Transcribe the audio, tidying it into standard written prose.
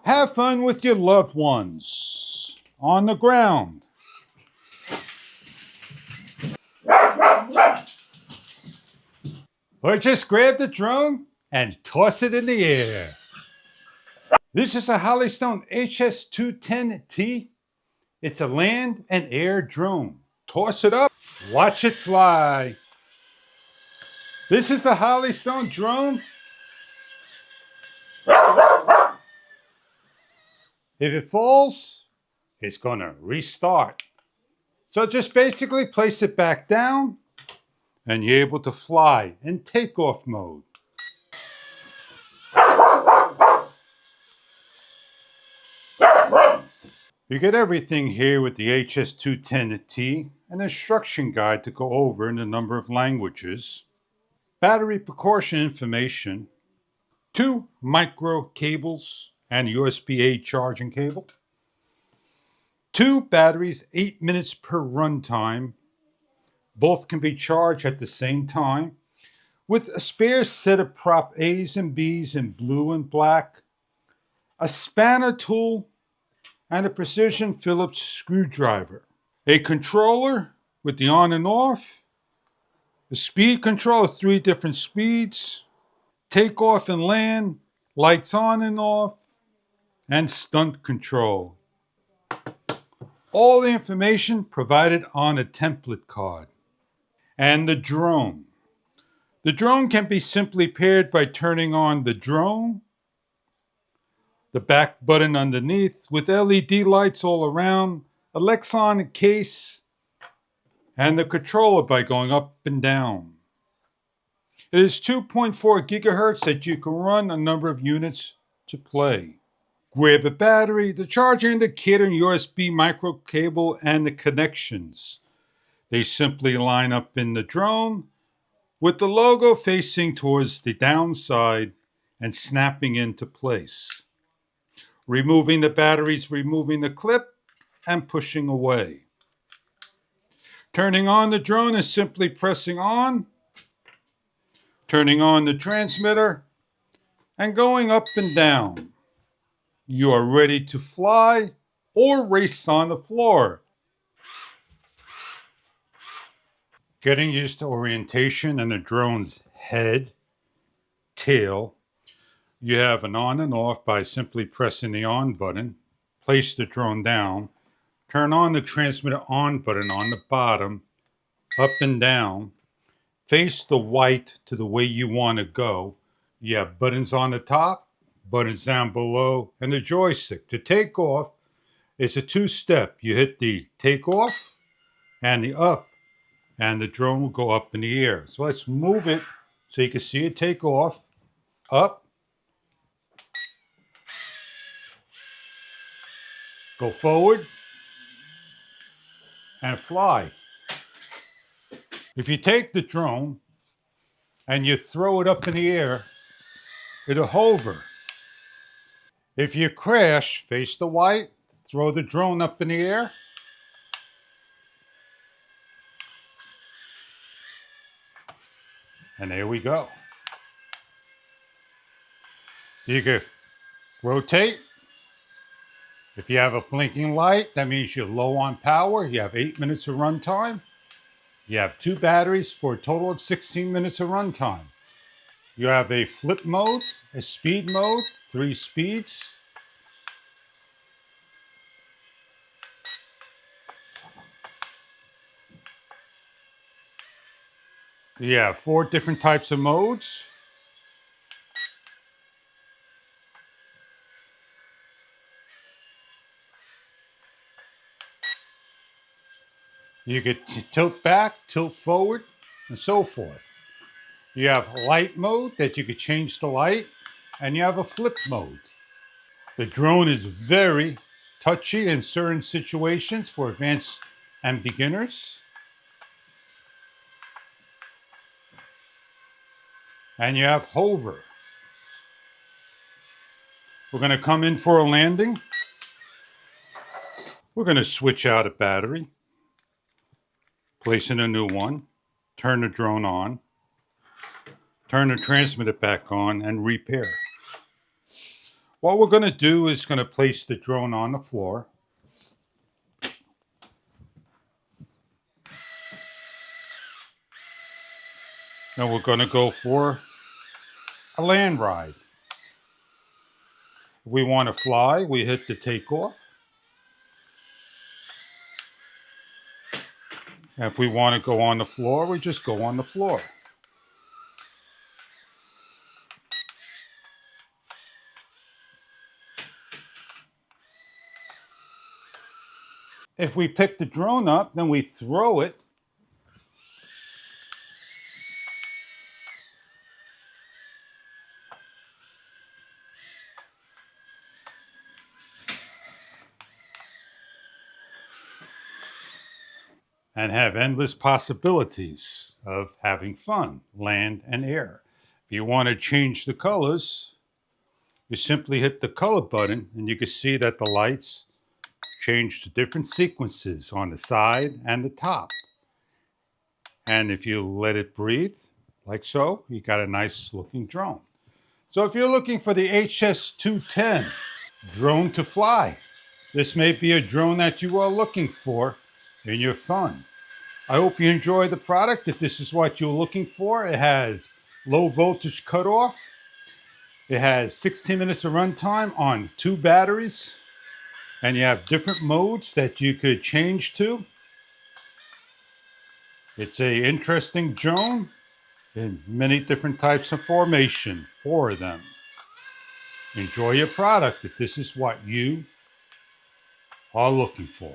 Have fun with your loved ones on the ground. Or just grab the drone and toss it in the air. This is a Hollystone HS210T. It's a land and air drone. Toss it up, watch it fly. This is the Hollystone drone. If it falls, it's gonna restart. So just basically place it back down and you're able to fly in takeoff mode. You get everything here with the HS210T, an instruction guide to go over in a number of languages, battery precaution information, 2 micro cables and USB-A charging cable, 2 batteries, 8 minutes per runtime. Both can be charged at the same time, with a spare set of prop A's and B's in blue and black, a spanner tool, and a precision Phillips screwdriver. A controller with the on and off, a speed control of 3 different speeds, takeoff and land, lights on and off, and stunt control. All the information provided on a template card. And the drone. The drone can be simply paired by turning on the drone, the back button underneath with LED lights all around, a Lexon case, and the controller by going up and down. It is 2.4 gigahertz that you can run a number of units to play. Grab a battery, the charger indicator, and USB micro cable, and the connections. They simply line up in the drone with the logo facing towards the downside and snapping into place. Removing the batteries, removing the clip, and pushing away. Turning on the drone is simply pressing on, turning on the transmitter, and going up and down. You are ready to fly or race on the floor. Getting used to orientation and the drone's head, tail. You have an on and off by simply pressing the on button. Place the drone down. Turn on the transmitter on button on the bottom, up and down. Face the white to the way you want to go. You have buttons on the top, buttons down below, and the joystick. To take off, it's a 2-step. You hit the take off and the up, and the drone will go up in the air. So let's move it so you can see it take off, up, go forward, and fly. If you take the drone and you throw it up in the air, it'll hover. If you crash, face the white, throw the drone up in the air, and there we go. You can rotate. If you have a blinking light, that means you're low on power. You have 8 minutes of runtime. You have 2 batteries for a total of 16 minutes of runtime. You have a flip mode, a speed mode, 3 speeds. You have 4 different types of modes. You can tilt back, tilt forward, and so forth. You have light mode that you could change the light, and you have a flip mode. The drone is very touchy in certain situations for advanced and beginners. And you have hover. We're going to come in for a landing. We're going to switch out a battery, place in a new one, turn the drone on, turn the transmitter back on, and repair. What we're going to do is going to place the drone on the floor. And we're going to go for a land ride. If we want to fly, we hit the takeoff. And if we want to go on the floor, we just go on the floor. If we pick the drone up, then we throw it. And have endless possibilities of having fun, land and air. If you want to change the colors, you simply hit the color button and you can see that the lights change to different sequences on the side and the top. And if you let it breathe, like so, you got a nice looking drone. So if you're looking for the HS210 drone to fly, this may be a drone that you are looking for in your fun. I hope you enjoy the product. If this is what you're looking for, it has low voltage cutoff. It has 16 minutes of runtime on 2 batteries. And you have different modes that you could change to. It's an interesting drone in many different types of formation, 4 of them. Enjoy your product if this is what you are looking for.